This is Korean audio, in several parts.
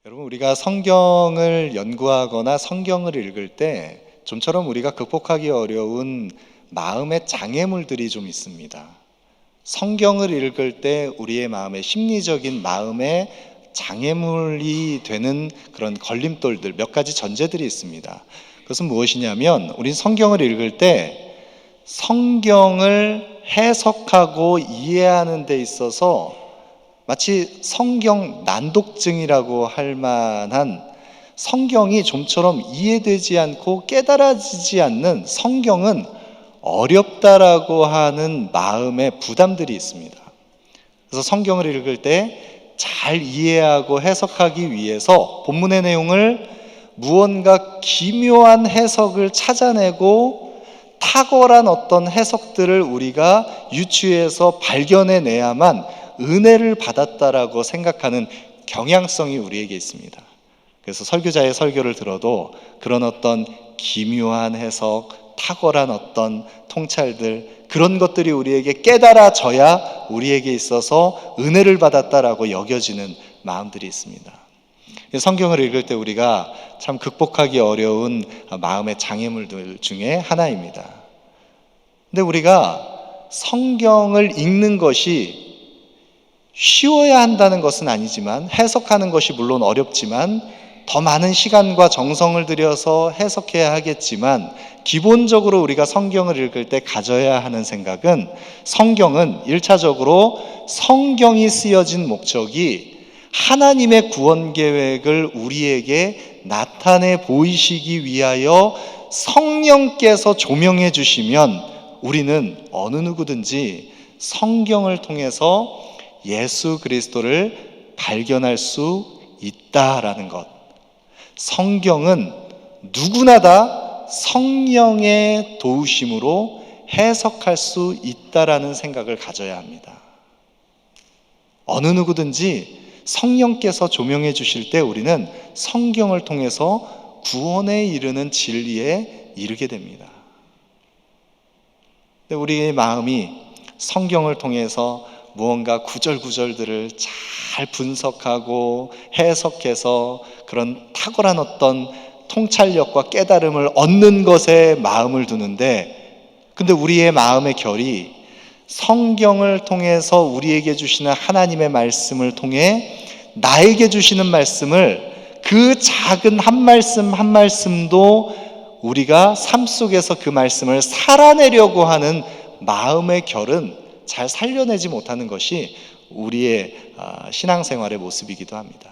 여러분, 우리가 성경을 연구하거나 성경을 읽을 때 좀처럼 우리가 극복하기 어려운 마음의 장애물들이 좀 있습니다. 성경을 읽을 때 우리의 마음의 심리적인 마음의 장애물이 되는 그런 걸림돌들, 몇 가지 전제들이 있습니다. 그것은 무엇이냐면, 우린 성경을 읽을 때 성경을 해석하고 이해하는 데 있어서 마치 성경 난독증이라고 할 만한, 성경이 좀처럼 이해되지 않고 깨달아지지 않는, 성경은 어렵다라고 하는 마음의 부담들이 있습니다. 그래서 성경을 읽을 때 잘 이해하고 해석하기 위해서 본문의 내용을 무언가 기묘한 해석을 찾아내고 탁월한 어떤 해석들을 우리가 유추해서 발견해내야만 은혜를 받았다라고 생각하는 경향성이 우리에게 있습니다. 그래서 설교자의 설교를 들어도 그런 어떤 기묘한 해석, 탁월한 어떤 통찰들, 그런 것들이 우리에게 깨달아져야 우리에게 있어서 은혜를 받았다라고 여겨지는 마음들이 있습니다. 성경을 읽을 때 우리가 참 극복하기 어려운 마음의 장애물들 중에 하나입니다. 근데 우리가 성경을 읽는 것이 쉬워야 한다는 것은 아니지만, 해석하는 것이 물론 어렵지만 더 많은 시간과 정성을 들여서 해석해야 하겠지만, 기본적으로 우리가 성경을 읽을 때 가져야 하는 생각은, 성경은 1차적으로 성경이 쓰여진 목적이 하나님의 구원 계획을 우리에게 나타내 보이시기 위하여 성령께서 조명해 주시면 우리는 어느 누구든지 성경을 통해서 예수 그리스도를 발견할 수 있다라는 것. 성경은 누구나 다 성령의 도우심으로 해석할 수 있다라는 생각을 가져야 합니다. 어느 누구든지 성령께서 조명해 주실 때 우리는 성경을 통해서 구원에 이르는 진리에 이르게 됩니다. 근데 우리의 마음이 성경을 통해서 무언가 구절구절들을 잘 분석하고 해석해서 그런 탁월한 어떤 통찰력과 깨달음을 얻는 것에 마음을 두는데, 근데 우리의 마음의 결이 성경을 통해서 우리에게 주시는 하나님의 말씀을 통해 나에게 주시는 말씀을, 그 작은 한 말씀 한 말씀도 우리가 삶 속에서 그 말씀을 살아내려고 하는 마음의 결은 잘 살려내지 못하는 것이 우리의 신앙생활의 모습이기도 합니다.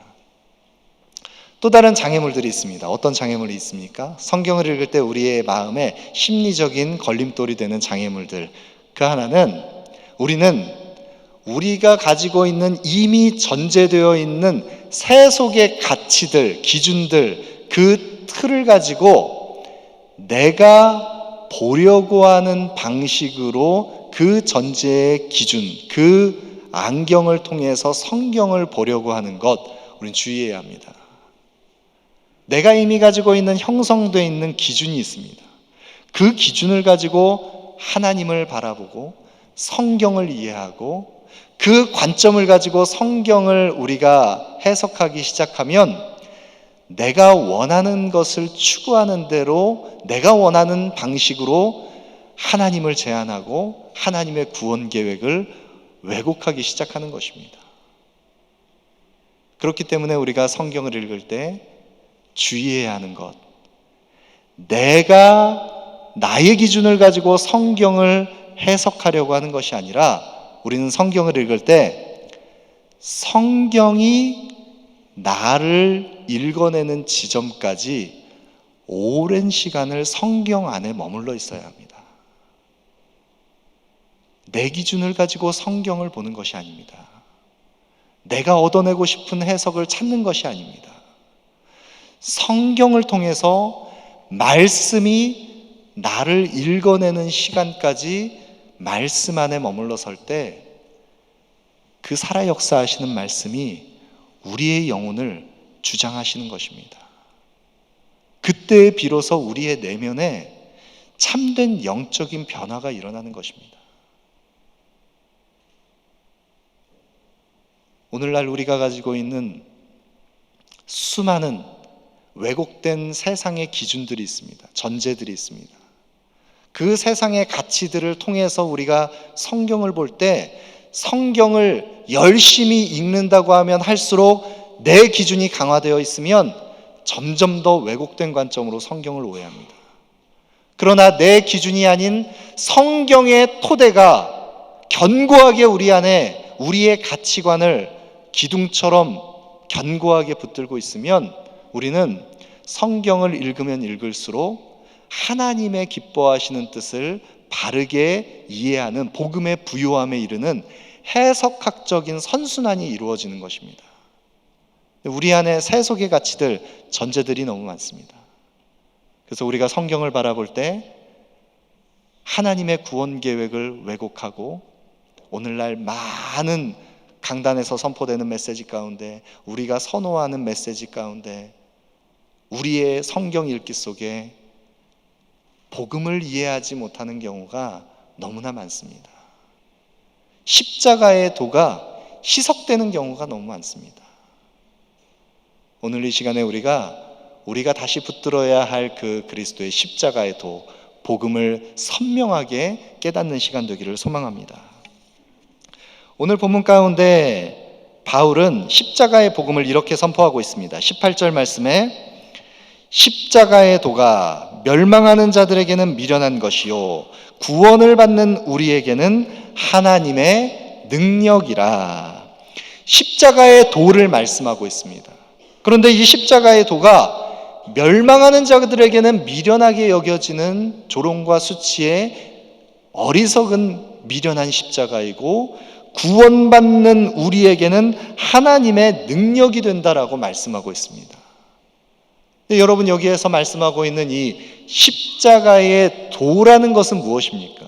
또 다른 장애물들이 있습니다. 어떤 장애물이 있습니까? 성경을 읽을 때 우리의 마음에 심리적인 걸림돌이 되는 장애물들. 그 하나는, 우리가 가지고 있는 이미 전제되어 있는 세속의 가치들, 기준들, 그 틀을 가지고 내가 보려고 하는 방식으로 그 전제의 기준, 그 안경을 통해서 성경을 보려고 하는 것, 우리는 주의해야 합니다. 내가 이미 가지고 있는 형성되어 있는 기준이 있습니다. 그 기준을 가지고 하나님을 바라보고 성경을 이해하고 그 관점을 가지고 성경을 우리가 해석하기 시작하면 내가 원하는 것을 추구하는 대로, 내가 원하는 방식으로 하나님을 제안하고 하나님의 구원 계획을 왜곡하기 시작하는 것입니다. 그렇기 때문에 우리가 성경을 읽을 때 주의해야 하는 것, 내가 나의 기준을 가지고 성경을 해석하려고 하는 것이 아니라, 우리는 성경을 읽을 때 성경이 나를 읽어내는 지점까지 오랜 시간을 성경 안에 머물러 있어야 합니다. 내 기준을 가지고 성경을 보는 것이 아닙니다. 내가 얻어내고 싶은 해석을 찾는 것이 아닙니다. 성경을 통해서 말씀이 나를 읽어내는 시간까지 말씀 안에 머물러 설 때 그 살아 역사하시는 말씀이 우리의 영혼을 주장하시는 것입니다. 그때 비로소 우리의 내면에 참된 영적인 변화가 일어나는 것입니다. 오늘날 우리가 가지고 있는 수많은 왜곡된 세상의 기준들이 있습니다. 전제들이 있습니다. 그 세상의 가치들을 통해서 우리가 성경을 볼 때 성경을 열심히 읽는다고 하면 할수록 내 기준이 강화되어 있으면 점점 더 왜곡된 관점으로 성경을 오해합니다. 그러나 내 기준이 아닌 성경의 토대가 견고하게 우리 안에 우리의 가치관을 기둥처럼 견고하게 붙들고 있으면 우리는 성경을 읽으면 읽을수록 하나님의 기뻐하시는 뜻을 바르게 이해하는 복음의 부요함에 이르는 해석학적인 선순환이 이루어지는 것입니다. 우리 안에 세속의 가치들, 전제들이 너무 많습니다. 그래서 우리가 성경을 바라볼 때 하나님의 구원 계획을 왜곡하고 오늘날 많은 강단에서 선포되는 메시지 가운데, 우리가 선호하는 메시지 가운데 우리의 성경 읽기 속에 복음을 이해하지 못하는 경우가 너무나 많습니다. 십자가의 도가 희석되는 경우가 너무 많습니다. 오늘 이 시간에 우리가 다시 붙들어야 할 그 그리스도의 십자가의 도, 복음을 선명하게 깨닫는 시간 되기를 소망합니다. 오늘 본문 가운데 바울은 십자가의 복음을 이렇게 선포하고 있습니다. 18절 말씀에 십자가의 도가 멸망하는 자들에게는 미련한 것이요 구원을 받는 우리에게는 하나님의 능력이라. 십자가의 도를 말씀하고 있습니다. 그런데 이 십자가의 도가 멸망하는 자들에게는 미련하게 여겨지는 조롱과 수치의 어리석은 미련한 십자가이고, 구원받는 우리에게는 하나님의 능력이 된다라고 말씀하고 있습니다. 여러분, 여기에서 말씀하고 있는 이 십자가의 도라는 것은 무엇입니까?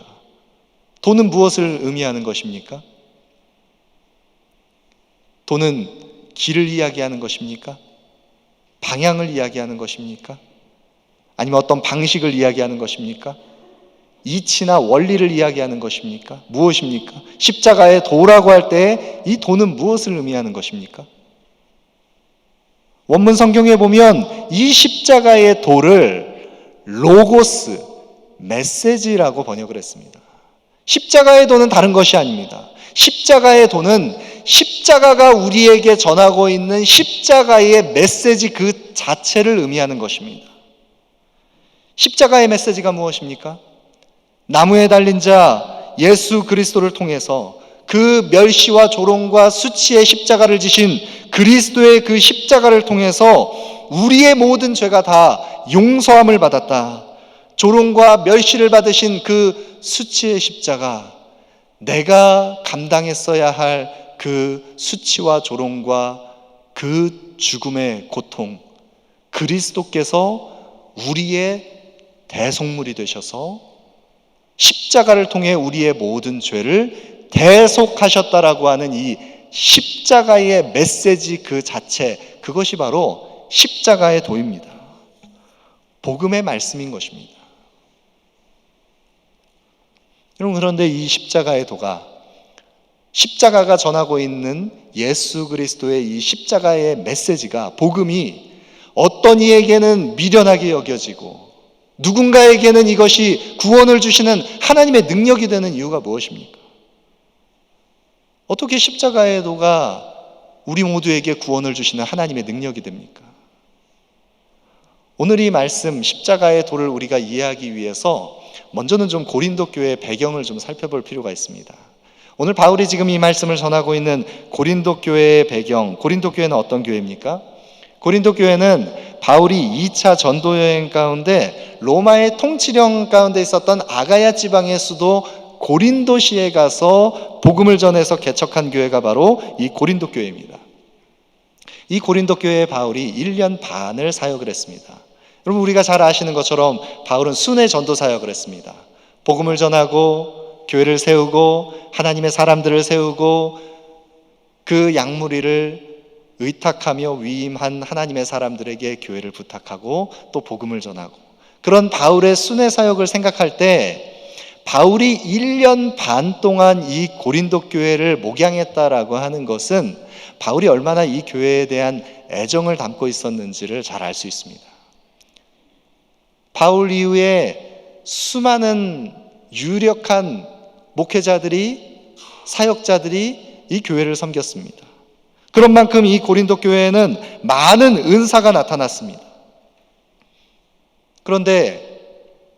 도는 무엇을 의미하는 것입니까? 도는 길을 이야기하는 것입니까? 방향을 이야기하는 것입니까? 아니면 어떤 방식을 이야기하는 것입니까? 이치나 원리를 이야기하는 것입니까? 무엇입니까? 십자가의 도라고 할 때 이 도는 무엇을 의미하는 것입니까? 원문 성경에 보면 이 십자가의 도를 로고스, 메시지라고 번역을 했습니다. 십자가의 도는 다른 것이 아닙니다. 십자가의 도는 십자가가 우리에게 전하고 있는 십자가의 메시지 그 자체를 의미하는 것입니다. 십자가의 메시지가 무엇입니까? 나무에 달린 자 예수 그리스도를 통해서 그 멸시와 조롱과 수치의 십자가를 지신 그리스도의 그 십자가를 통해서 우리의 모든 죄가 다 용서함을 받았다. 조롱과 멸시를 받으신 그 수치의 십자가, 내가 감당했어야 할 그 수치와 조롱과 그 죽음의 고통, 그리스도께서 우리의 대속물이 되셔서 십자가를 통해 우리의 모든 죄를 대속하셨다라고 하는 이 십자가의 메시지 그 자체, 그것이 바로 십자가의 도입니다. 복음의 말씀인 것입니다. 여러분, 그런데 이 십자가의 도가, 십자가가 전하고 있는 예수 그리스도의 이 십자가의 메시지가, 복음이 어떤 이에게는 미련하게 여겨지고 누군가에게는 이것이 구원을 주시는 하나님의 능력이 되는 이유가 무엇입니까? 어떻게 십자가의 도가 우리 모두에게 구원을 주시는 하나님의 능력이 됩니까? 오늘 이 말씀 십자가의 도를 우리가 이해하기 위해서 먼저는 좀 고린도 교회의 배경을 좀 살펴볼 필요가 있습니다. 오늘 바울이 지금 이 말씀을 전하고 있는 고린도 교회의 배경, 고린도 교회는 어떤 교회입니까? 고린도 교회는 바울이 2차 전도 여행 가운데 로마의 통치령 가운데 있었던 아가야 지방의 수도 고린도시에 가서 복음을 전해서 개척한 교회가 바로 이 고린도 교회입니다. 이 고린도 교회에 바울이 1년 반을 사역을 했습니다. 여러분, 우리가 잘 아시는 것처럼 바울은 순회 전도 사역을 했습니다. 복음을 전하고 교회를 세우고 하나님의 사람들을 세우고 그 양무리를 의탁하며 위임한 하나님의 사람들에게 교회를 부탁하고 또 복음을 전하고, 그런 바울의 순회 사역을 생각할 때 바울이 1년 반 동안 이 고린도 교회를 목양했다라고 하는 것은 바울이 얼마나 이 교회에 대한 애정을 담고 있었는지를 잘 알 수 있습니다. 바울 이후에 수많은 유력한 목회자들이, 사역자들이 이 교회를 섬겼습니다. 그런 만큼 이 고린도 교회에는 많은 은사가 나타났습니다. 그런데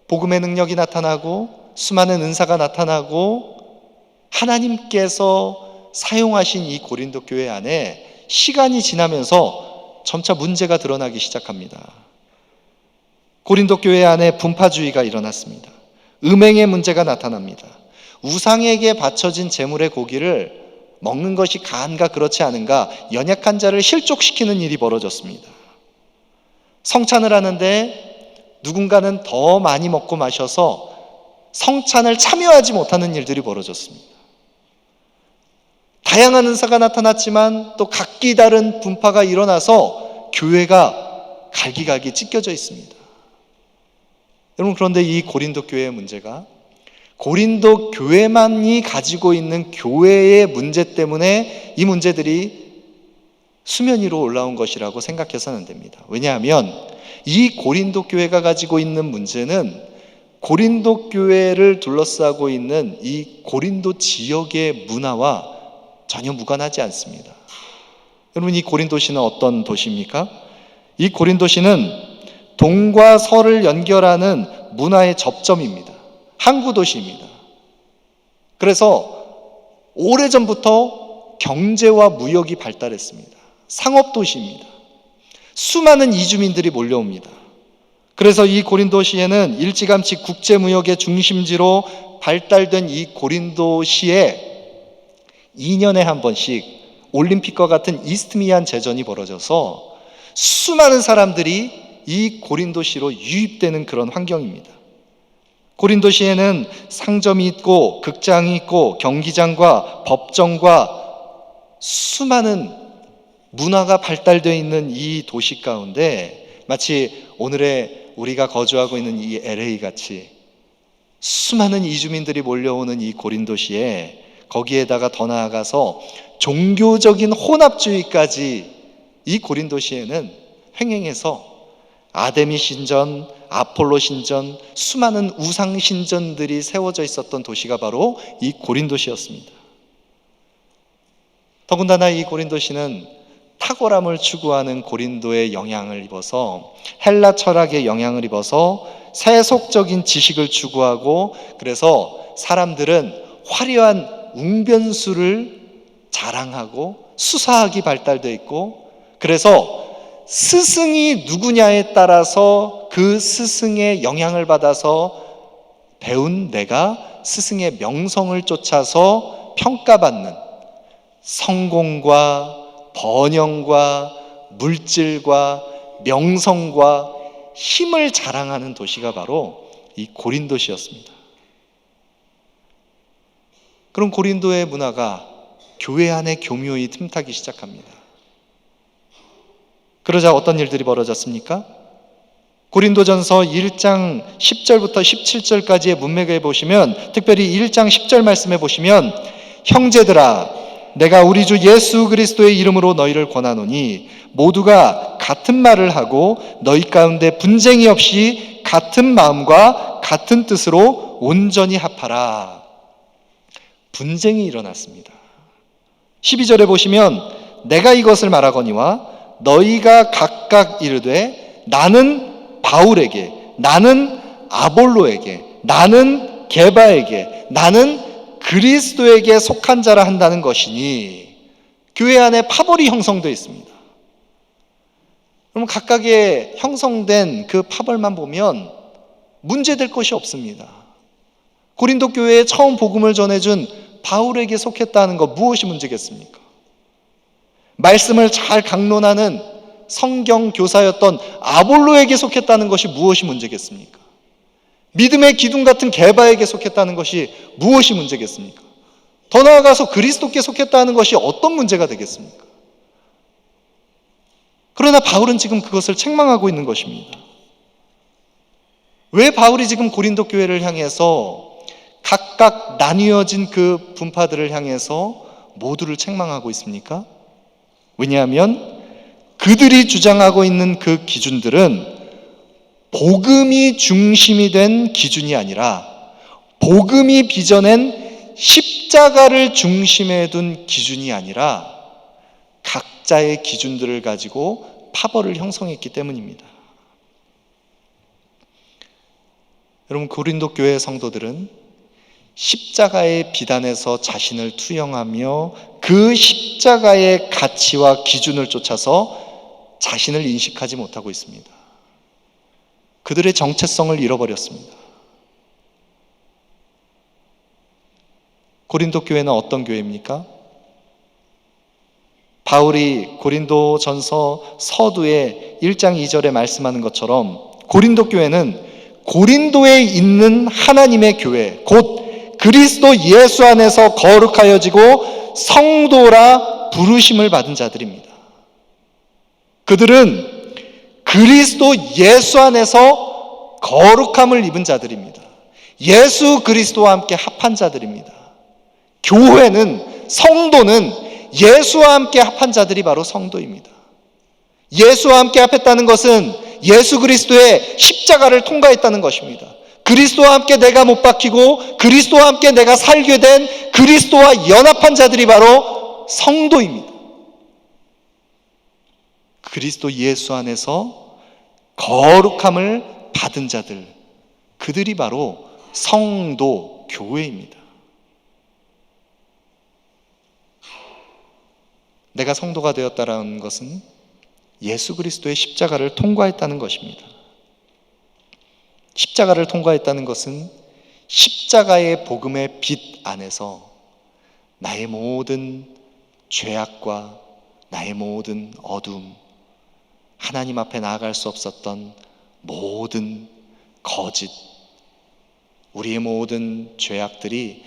복음의 능력이 나타나고 수많은 은사가 나타나고 하나님께서 사용하신 이 고린도 교회 안에 시간이 지나면서 점차 문제가 드러나기 시작합니다. 고린도 교회 안에 분파주의가 일어났습니다. 음행의 문제가 나타납니다. 우상에게 바쳐진 제물의 고기를 먹는 것이 가한가 그렇지 않은가 연약한 자를 실족시키는 일이 벌어졌습니다. 성찬을 하는데 누군가는 더 많이 먹고 마셔서 성찬을 참여하지 못하는 일들이 벌어졌습니다. 다양한 은사가 나타났지만 또 각기 다른 분파가 일어나서 교회가 갈기갈기 찢겨져 있습니다. 여러분, 그런데 이 고린도 교회의 문제가 고린도 교회만이 가지고 있는 교회의 문제 때문에 이 문제들이 수면 위로 올라온 것이라고 생각해서는 안 됩니다. 왜냐하면 이 고린도 교회가 가지고 있는 문제는 고린도 교회를 둘러싸고 있는 이 고린도 지역의 문화와 전혀 무관하지 않습니다. 여러분, 이 고린도시는 어떤 도시입니까? 이 고린도시는 동과 서를 연결하는 문화의 접점입니다. 항구 도시입니다. 그래서 오래전부터 경제와 무역이 발달했습니다. 상업 도시입니다. 수많은 이주민들이 몰려옵니다. 그래서 이 고린도시에는 일찌감치 국제무역의 중심지로 발달된 이 고린도시에 2년에 한 번씩 올림픽과 같은 이스트미안 제전이 벌어져서 수많은 사람들이 이 고린도시로 유입되는 그런 환경입니다. 고린도시에는 상점이 있고 극장이 있고 경기장과 법정과 수많은 문화가 발달되어 있는 이 도시 가운데 마치 오늘의 우리가 거주하고 있는 이 LA 같이 수많은 이주민들이 몰려오는 이 고린도시에 거기에다가 더 나아가서 종교적인 혼합주의까지 이 고린도시에는 횡행해서 아데미 신전, 아폴로 신전, 수많은 우상 신전들이 세워져 있었던 도시가 바로 이 고린도시였습니다. 더군다나 이 고린도시는 탁월함을 추구하는 고린도의 영향을 입어서 헬라 철학의 영향을 입어서 세속적인 지식을 추구하고 그래서 사람들은 화려한 웅변수를 자랑하고 수사학이 발달되어 있고 그래서 스승이 누구냐에 따라서 그 스승의 영향을 받아서 배운 내가 스승의 명성을 쫓아서 평가받는 성공과 번영과 물질과 명성과 힘을 자랑하는 도시가 바로 이 고린도시였습니다. 그런 고린도의 문화가 교회 안에 교묘히 틈타기 시작합니다. 그러자 어떤 일들이 벌어졌습니까? 고린도전서 1장 10절부터 17절까지의 문맥을 보시면 특별히 1장 10절 말씀에 보시면 형제들아 내가 우리 주 예수 그리스도의 이름으로 너희를 권하노니 모두가 같은 말을 하고 너희 가운데 분쟁이 없이 같은 마음과 같은 뜻으로 온전히 합하라. 분쟁이 일어났습니다. 12절에 보시면 내가 이것을 말하거니와 너희가 각각 이르되 나는 바울에게 나는 아볼로에게 나는 게바에게 나는 그리스도에게 속한 자라 한다는 것이니 교회 안에 파벌이 형성되어 있습니다. 그럼 각각의 형성된 그 파벌만 보면 문제될 것이 없습니다. 고린도 교회에 처음 복음을 전해준 바울에게 속했다는 것 무엇이 문제겠습니까? 말씀을 잘 강론하는 성경 교사였던 아볼로에게 속했다는 것이 무엇이 문제겠습니까? 믿음의 기둥 같은 게바에게 속했다는 것이 무엇이 문제겠습니까? 더 나아가서 그리스도께 속했다는 것이 어떤 문제가 되겠습니까? 그러나 바울은 지금 그것을 책망하고 있는 것입니다. 왜 바울이 지금 고린도 교회를 향해서 각각 나뉘어진 그 분파들을 향해서 모두를 책망하고 있습니까? 왜냐하면 그들이 주장하고 있는 그 기준들은 복음이 중심이 된 기준이 아니라 복음이 빚어낸 십자가를 중심에 둔 기준이 아니라 각자의 기준들을 가지고 파벌을 형성했기 때문입니다. 여러분, 고린도 교회 성도들은 십자가의 비단에서 자신을 투영하며 그 십자가의 가치와 기준을 쫓아서 자신을 인식하지 못하고 있습니다. 그들의 정체성을 잃어버렸습니다. 고린도 교회는 어떤 교회입니까? 바울이 고린도전서 서두에 1장 2절에 말씀하는 것처럼 고린도 교회는 고린도에 있는 하나님의 교회, 곧 그리스도 예수 안에서 거룩하여지고 성도라 부르심을 받은 자들입니다. 그들은 그리스도 예수 안에서 거룩함을 입은 자들입니다. 예수 그리스도와 함께 합한 자들입니다. 교회는, 성도는 예수와 함께 합한 자들이 바로 성도입니다. 예수와 함께 합했다는 것은 예수 그리스도의 십자가를 통과했다는 것입니다. 그리스도와 함께 내가 못 박히고 그리스도와 함께 내가 살게 된 그리스도와 연합한 자들이 바로 성도입니다. 그리스도 예수 안에서 거룩함을 받은 자들, 그들이 바로 성도, 교회입니다. 내가 성도가 되었다라는 것은 예수 그리스도의 십자가를 통과했다는 것입니다. 십자가를 통과했다는 것은 십자가의 복음의 빛 안에서 나의 모든 죄악과 나의 모든 어둠, 하나님 앞에 나아갈 수 없었던 모든 거짓, 우리의 모든 죄악들이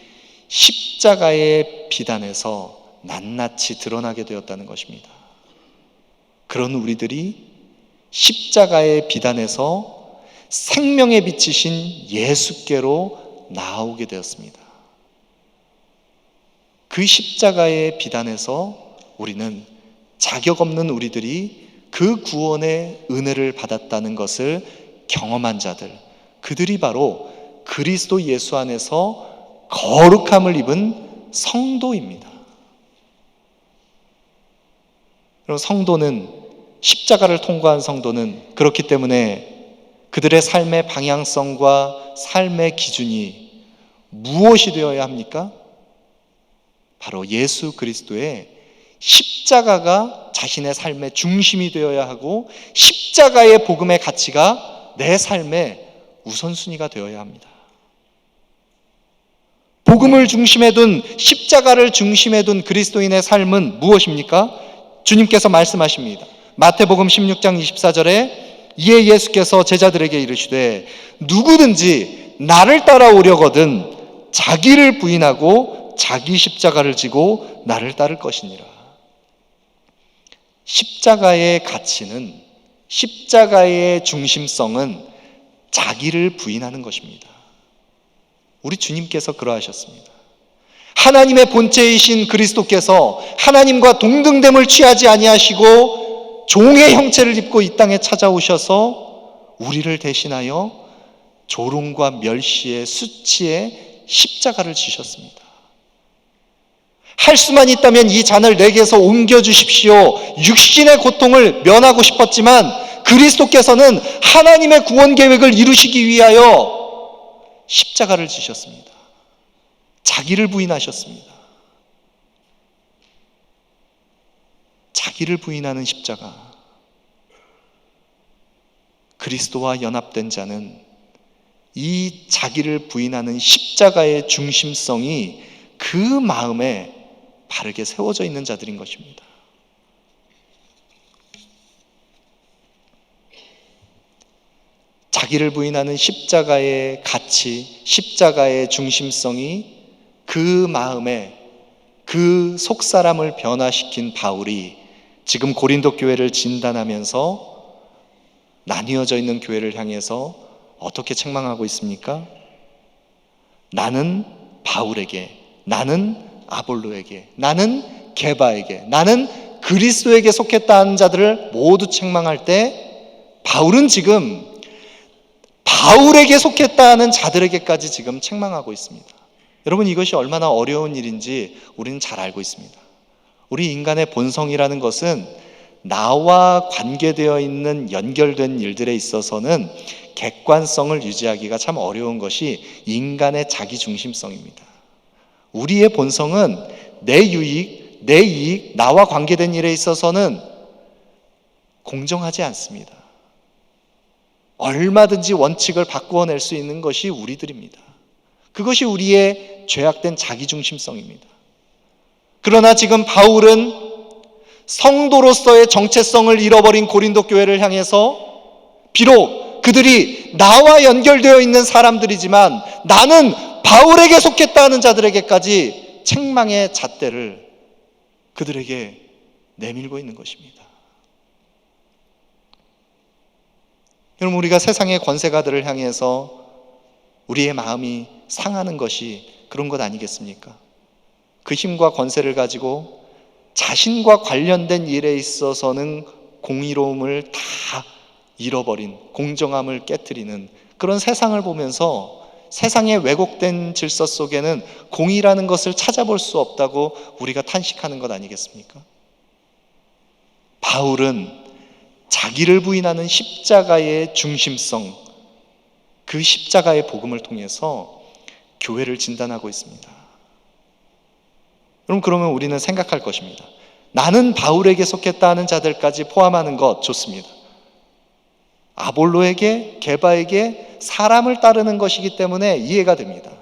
십자가의 빛 안에서 낱낱이 드러나게 되었다는 것입니다. 그런 우리들이 십자가의 빛 안에서 생명의 빛이신 예수께로 나아오게 되었습니다. 그 십자가의 빛 안에서 우리는 자격 없는 우리들이 그 구원의 은혜를 받았다는 것을 경험한 자들, 그들이 바로 그리스도 예수 안에서 거룩함을 입은 성도입니다. 그리고 성도는, 십자가를 통과한 성도는 그렇기 때문에 그들의 삶의 방향성과 삶의 기준이 무엇이 되어야 합니까? 바로 예수 그리스도의 십자가가 자신의 삶의 중심이 되어야 하고 십자가의 복음의 가치가 내 삶의 우선순위가 되어야 합니다. 복음을 중심에 둔, 십자가를 중심에 둔 그리스도인의 삶은 무엇입니까? 주님께서 말씀하십니다. 마태복음 16장 24절에 이에 예수께서 제자들에게 이르시되 누구든지 나를 따라오려거든 자기를 부인하고 자기 십자가를 지고 나를 따를 것이니라. 십자가의 가치는, 십자가의 중심성은 자기를 부인하는 것입니다. 우리 주님께서 그러하셨습니다. 하나님의 본체이신 그리스도께서 하나님과 동등됨을 취하지 아니하시고 종의 형체를 입고 이 땅에 찾아오셔서 우리를 대신하여 조롱과 멸시의 수치의 십자가를 지셨습니다. 할 수만 있다면 이 잔을 내게서 옮겨주십시오. 육신의 고통을 면하고 싶었지만 그리스도께서는 하나님의 구원 계획을 이루시기 위하여 십자가를 지셨습니다. 자기를 부인하셨습니다. 자기를 부인하는 십자가. 그리스도와 연합된 자는 이 자기를 부인하는 십자가의 중심성이 그 마음에 바르게 세워져 있는 자들인 것입니다. 자기를 부인하는 십자가의 가치, 십자가의 중심성이 그 마음에, 그 속사람을 변화시킨 바울이 지금 고린도 교회를 진단하면서 나뉘어져 있는 교회를 향해서 어떻게 책망하고 있습니까? 나는 바울에게, 나는 아볼로에게, 나는 게바에게, 나는 그리스도에게 속했다는 자들을 모두 책망할 때 바울은 지금 바울에게 속했다는 자들에게까지 지금 책망하고 있습니다. 여러분, 이것이 얼마나 어려운 일인지 우리는 잘 알고 있습니다. 우리 인간의 본성이라는 것은 나와 관계되어 있는 연결된 일들에 있어서는 객관성을 유지하기가 참 어려운 것이 인간의 자기중심성입니다. 우리의 본성은 내 유익, 내 이익, 나와 관계된 일에 있어서는 공정하지 않습니다. 얼마든지 원칙을 바꾸어낼 수 있는 것이 우리들입니다. 그것이 우리의 죄악된 자기중심성입니다. 그러나 지금 바울은 성도로서의 정체성을 잃어버린 고린도 교회를 향해서 비록 그들이 나와 연결되어 있는 사람들이지만 나는 바울에게 속했다는 자들에게까지 책망의 잣대를 그들에게 내밀고 있는 것입니다. 여러분, 우리가 세상의 권세가들을 향해서 우리의 마음이 상하는 것이 그런 것 아니겠습니까? 그 힘과 권세를 가지고 자신과 관련된 일에 있어서는 공의로움을 다 잃어버린, 공정함을 깨트리는 그런 세상을 보면서 세상의 왜곡된 질서 속에는 공의라는 것을 찾아볼 수 없다고 우리가 탄식하는 것 아니겠습니까? 바울은 자기를 부인하는 십자가의 중심성, 그 십자가의 복음을 통해서 교회를 진단하고 있습니다. 그러면 우리는 생각할 것입니다. 나는 바울에게 속했다 하는 자들까지 포함하는 것 좋습니다. 아볼로에게, 게바에게 사람을 따르는 것이기 때문에 이해가 됩니다.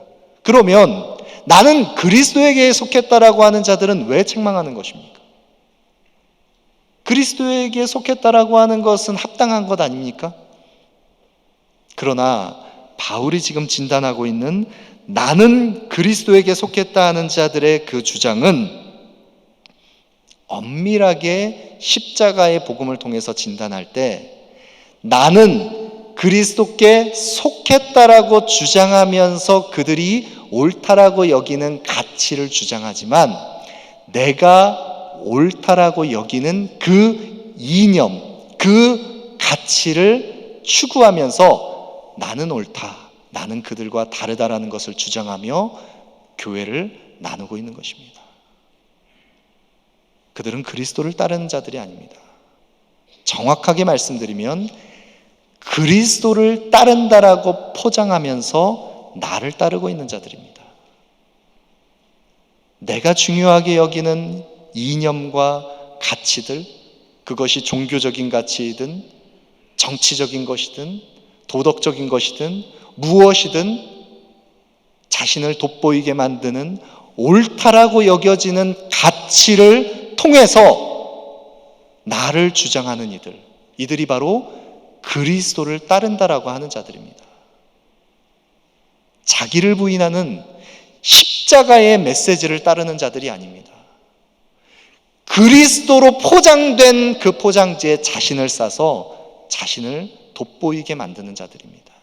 그러면 나는 그리스도에게 속했다라고 하는 자들은 왜 책망하는 것입니까? 그리스도에게 속했다라고 하는 것은 합당한 것 아닙니까? 그러나 바울이 지금 진단하고 있는 나는 그리스도에게 속했다 하는 자들의 그 주장은 엄밀하게 십자가의 복음을 통해서 진단할 때 나는 그리스도께 속했다라고 주장하면서 그들이 옳다라고 여기는 가치를 주장하지만 내가 옳다라고 여기는 그 이념, 그 가치를 추구하면서 나는 옳다, 나는 그들과 다르다라는 것을 주장하며 교회를 나누고 있는 것입니다. 그들은 그리스도를 따르는 자들이 아닙니다. 정확하게 말씀드리면 그리스도를 따른다라고 포장하면서 나를 따르고 있는 자들입니다. 내가 중요하게 여기는 이념과 가치들, 그것이 종교적인 가치이든 정치적인 것이든 도덕적인 것이든 무엇이든 자신을 돋보이게 만드는 옳다라고 여겨지는 가치를 통해서 나를 주장하는 이들이 바로 그리스도를 따른다라고 하는 자들입니다. 자기를 부인하는 십자가의 메시지를 따르는 자들이 아닙니다. 그리스도로 포장된 그 포장지에 자신을 싸서 자신을 돋보이게 만드는 자들입니다.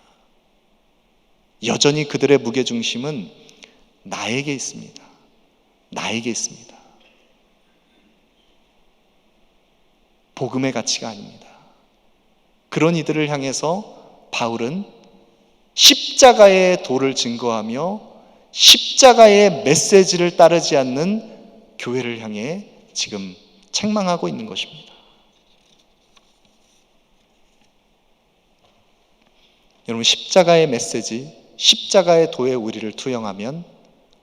여전히 그들의 무게중심은 나에게 있습니다. 나에게 있습니다. 복음의 가치가 아닙니다. 그런 이들을 향해서 바울은 십자가의 도를 증거하며 십자가의 메시지를 따르지 않는 교회를 향해 지금 책망하고 있는 것입니다. 여러분, 십자가의 메시지, 십자가의 도에 우리를 투영하면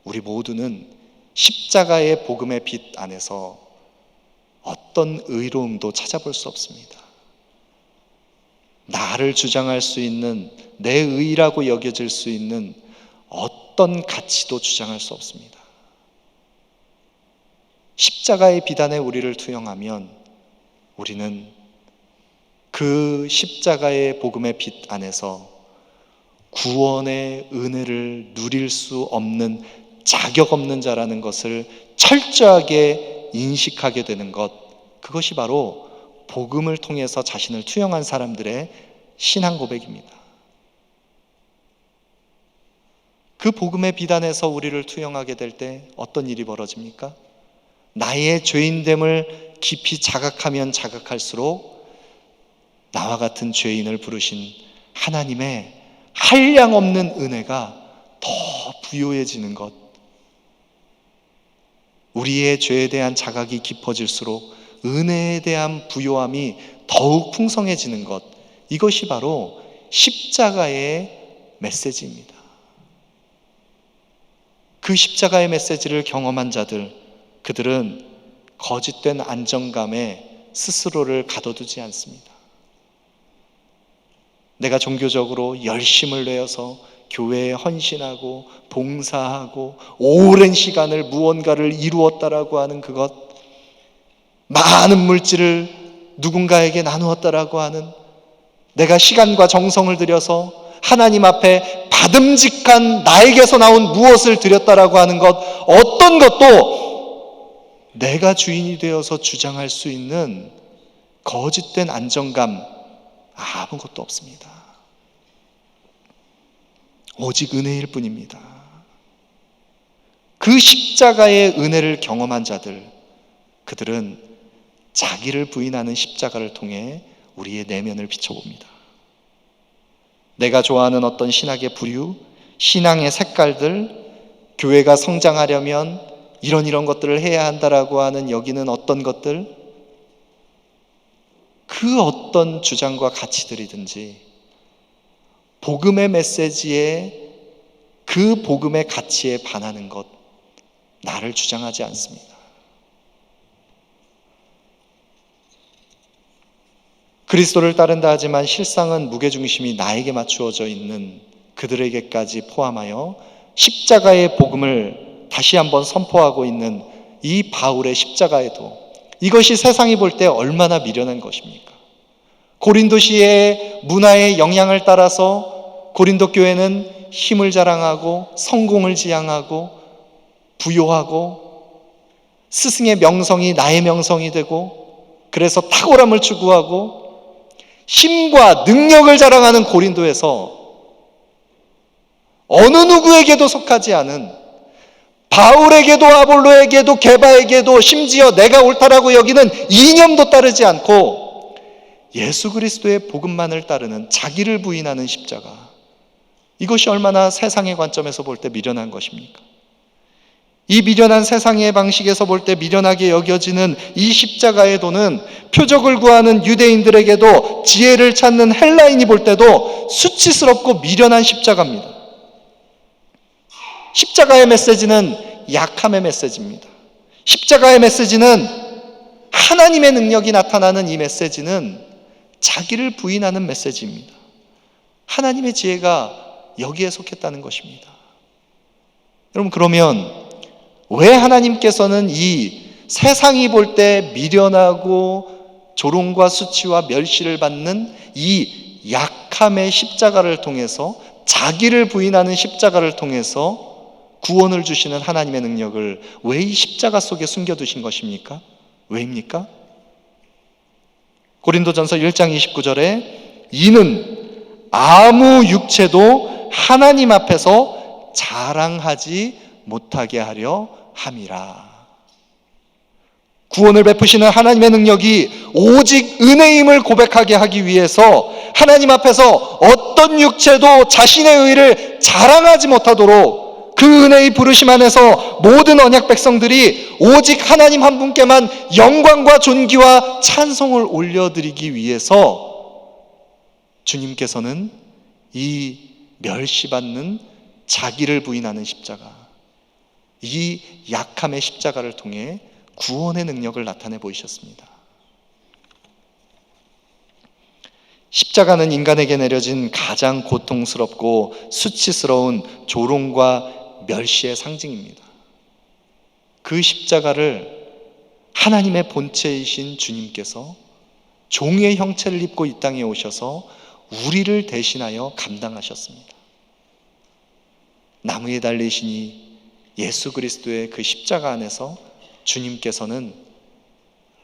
우리 모두는 십자가의 복음의 빛 안에서 어떤 의로움도 찾아볼 수 없습니다. 나를 주장할 수 있는, 내 의라고 여겨질 수 있는 어떤 가치도 주장할 수 없습니다. 십자가의 비단에 우리를 투영하면 우리는 그 십자가의 복음의 빛 안에서 구원의 은혜를 누릴 수 없는 자격 없는 자라는 것을 철저하게 인식하게 되는 것, 그것이 바로 복음을 통해서 자신을 투영한 사람들의 신앙 고백입니다. 그 복음의 비단에서 우리를 투영하게 될 때 어떤 일이 벌어집니까? 나의 죄인됨을 깊이 자각하면 자각할수록 나와 같은 죄인을 부르신 하나님의 한량없는 은혜가 더 부요해지는 것, 우리의 죄에 대한 자각이 깊어질수록 은혜에 대한 부요함이 더욱 풍성해지는 것, 이것이 바로 십자가의 메시지입니다. 그 십자가의 메시지를 경험한 자들, 그들은 거짓된 안정감에 스스로를 가둬두지 않습니다. 내가 종교적으로 열심을 내어서 교회에 헌신하고 봉사하고 오랜 시간을 무언가를 이루었다라고 하는 그것, 많은 물질을 누군가에게 나누었다라고 하는, 내가 시간과 정성을 들여서 하나님 앞에 받음직한 나에게서 나온 무엇을 드렸다라고 하는 것, 어떤 것도 내가 주인이 되어서 주장할 수 있는 거짓된 안정감, 아무것도 없습니다. 오직 은혜일 뿐입니다. 그 십자가의 은혜를 경험한 자들, 그들은 자기를 부인하는 십자가를 통해 우리의 내면을 비춰봅니다. 내가 좋아하는 어떤 신학의 부류, 신앙의 색깔들, 교회가 성장하려면 이런 것들을 해야 한다라고 하는 여기는 어떤 것들, 그 어떤 주장과 가치들이든지 복음의 메시지에, 그 복음의 가치에 반하는 것, 나를 주장하지 않습니다. 그리스도를 따른다 하지만 실상은 무게중심이 나에게 맞추어져 있는 그들에게까지 포함하여 십자가의 복음을 다시 한번 선포하고 있는 이 바울의 십자가에도, 이것이 세상이 볼 때 얼마나 미련한 것입니까? 고린도시의 문화의 영향을 따라서 고린도 교회는 힘을 자랑하고 성공을 지향하고 부요하고 스승의 명성이 나의 명성이 되고, 그래서 탁월함을 추구하고 힘과 능력을 자랑하는 고린도에서 어느 누구에게도 속하지 않은, 바울에게도 아볼로에게도 게바에게도 심지어 내가 옳다라고 여기는 이념도 따르지 않고 예수 그리스도의 복음만을 따르는, 자기를 부인하는 십자가, 이것이 얼마나 세상의 관점에서 볼 때 미련한 것입니까? 이 미련한 세상의 방식에서 볼 때 미련하게 여겨지는 이 십자가의 도는 표적을 구하는 유대인들에게도, 지혜를 찾는 헬라인이 볼 때도 수치스럽고 미련한 십자가입니다. 십자가의 메시지는 약함의 메시지입니다. 십자가의 메시지는, 하나님의 능력이 나타나는 이 메시지는 자기를 부인하는 메시지입니다. 하나님의 지혜가 여기에 속했다는 것입니다. 여러분, 그러면 왜 하나님께서는 이 세상이 볼 때 미련하고 조롱과 수치와 멸시를 받는 이 약함의 십자가를 통해서, 자기를 부인하는 십자가를 통해서 구원을 주시는 하나님의 능력을 왜 이 십자가 속에 숨겨두신 것입니까? 왜입니까? 고린도전서 1장 29절에 이는 아무 육체도 하나님 앞에서 자랑하지 못하게 하려 함이라. 구원을 베푸시는 하나님의 능력이 오직 은혜임을 고백하게 하기 위해서 하나님 앞에서 어떤 육체도 자신의 의를 자랑하지 못하도록, 그 은혜의 부르심 안에서 모든 언약 백성들이 오직 하나님 한 분께만 영광과 존귀와 찬송을 올려드리기 위해서 주님께서는 이 멸시받는 자기를 부인하는 십자가, 이 약함의 십자가를 통해 구원의 능력을 나타내 보이셨습니다. 십자가는 인간에게 내려진 가장 고통스럽고 수치스러운 조롱과 멸시의 상징입니다. 그 십자가를 하나님의 본체이신 주님께서 종의 형체를 입고 이 땅에 오셔서 우리를 대신하여 감당하셨습니다. 나무에 달리시니 예수 그리스도의 그 십자가 안에서 주님께서는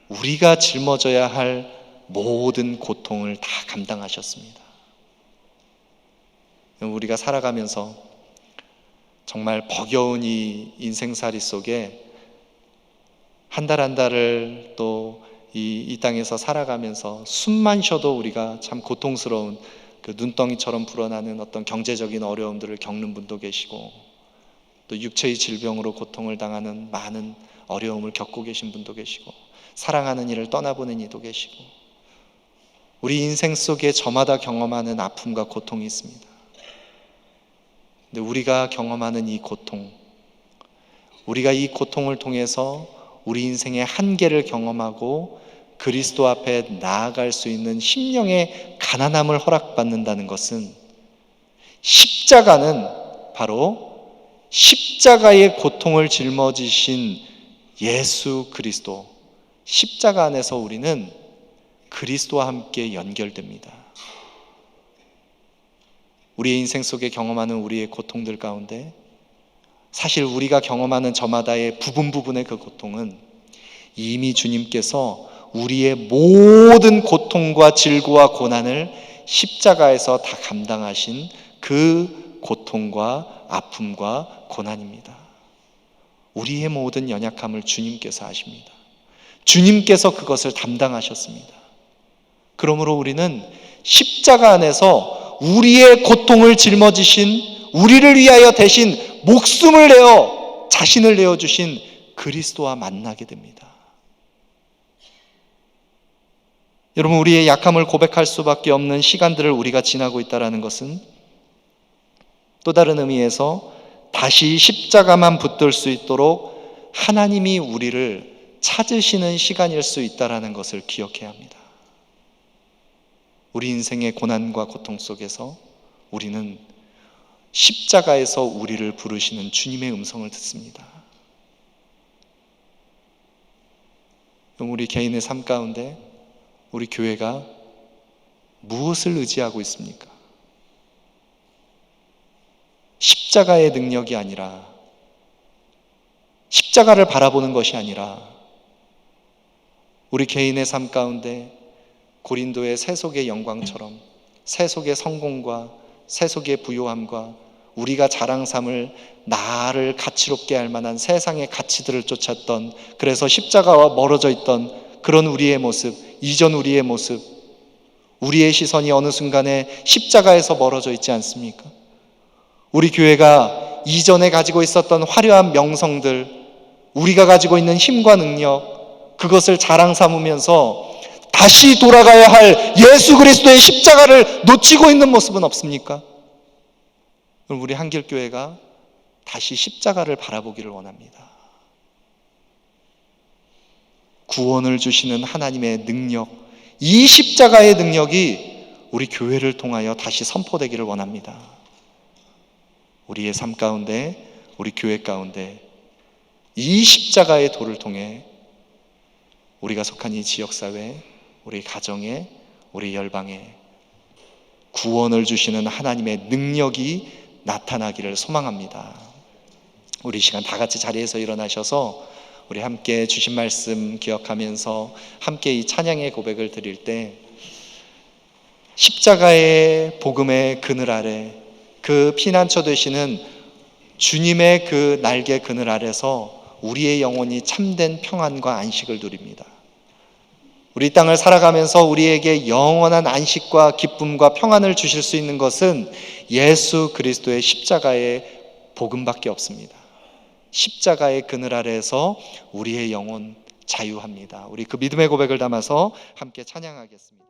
우리가 짊어져야 할 모든 고통을 다 감당하셨습니다. 우리가 살아가면서 정말 버겨운 이 인생살이 속에 한 달 한 달을 또 이 땅에서 살아가면서 숨만 쉬어도 우리가 참 고통스러운 그 눈덩이처럼 불어나는 어떤 경제적인 어려움들을 겪는 분도 계시고, 또 육체의 질병으로 고통을 당하는 많은 어려움을 겪고 계신 분도 계시고, 사랑하는 이를 떠나보는 이도 계시고, 우리 인생 속에 저마다 경험하는 아픔과 고통이 있습니다. 근데 우리가 경험하는 이 고통, 우리가 이 고통을 통해서 우리 인생의 한계를 경험하고 그리스도 앞에 나아갈 수 있는 심령의 가난함을 허락받는다는 것은, 십자가는 바로 십자가의 고통을 짊어지신 예수 그리스도, 십자가 안에서 우리는 그리스도와 함께 연결됩니다. 우리의 인생 속에 경험하는 우리의 고통들 가운데 사실 우리가 경험하는 저마다의 부분의 그 고통은 이미 주님께서 우리의 모든 고통과 질고와 고난을 십자가에서 다 감당하신 그 고통과 아픔과 고난입니다. 우리의 모든 연약함을 주님께서 아십니다. 주님께서 그것을 담당하셨습니다. 그러므로 우리는 십자가 안에서 우리의 고통을 짊어지신, 우리를 위하여 대신 목숨을 내어 자신을 내어주신 그리스도와 만나게 됩니다. 여러분, 우리의 약함을 고백할 수밖에 없는 시간들을 우리가 지나고 있다는 것은 또 다른 의미에서 다시 십자가만 붙들 수 있도록 하나님이 우리를 찾으시는 시간일 수 있다는 것을 기억해야 합니다. 우리 인생의 고난과 고통 속에서 우리는 십자가에서 우리를 부르시는 주님의 음성을 듣습니다. 우리 개인의 삶 가운데 우리 교회가 무엇을 의지하고 있습니까? 십자가의 능력이 아니라, 십자가를 바라보는 것이 아니라, 우리 개인의 삶 가운데 고린도의 세속의 영광처럼 세속의 성공과 세속의 부요함과 우리가 자랑 삼을 나를 가치롭게 할 만한 세상의 가치들을 쫓았던, 그래서 십자가와 멀어져 있던 그런 우리의 모습, 이전 우리의 모습, 우리의 시선이 어느 순간에 십자가에서 멀어져 있지 않습니까? 우리 교회가 이전에 가지고 있었던 화려한 명성들, 우리가 가지고 있는 힘과 능력, 그것을 자랑 삼으면서 다시 돌아가야 할 예수 그리스도의 십자가를 놓치고 있는 모습은 없습니까? 우리 한길교회가 다시 십자가를 바라보기를 원합니다. 구원을 주시는 하나님의 능력, 이 십자가의 능력이 우리 교회를 통하여 다시 선포되기를 원합니다. 우리의 삶 가운데, 우리 교회 가운데 이 십자가의 도를 통해 우리가 속한 이 지역사회, 우리 가정에, 우리 열방에 구원을 주시는 하나님의 능력이 나타나기를 소망합니다. 우리 시간 다 같이 자리에서 일어나셔서 우리 함께 주신 말씀 기억하면서 함께 이 찬양의 고백을 드릴 때, 십자가의 복음의 그늘 아래, 그 피난처 되시는 주님의 그 날개 그늘 아래서 우리의 영혼이 참된 평안과 안식을 누립니다. 우리 땅을 살아가면서 우리에게 영원한 안식과 기쁨과 평안을 주실 수 있는 것은 예수 그리스도의 십자가의 복음밖에 없습니다. 십자가의 그늘 아래에서 우리의 영혼 자유합니다. 우리 그 믿음의 고백을 담아서 함께 찬양하겠습니다.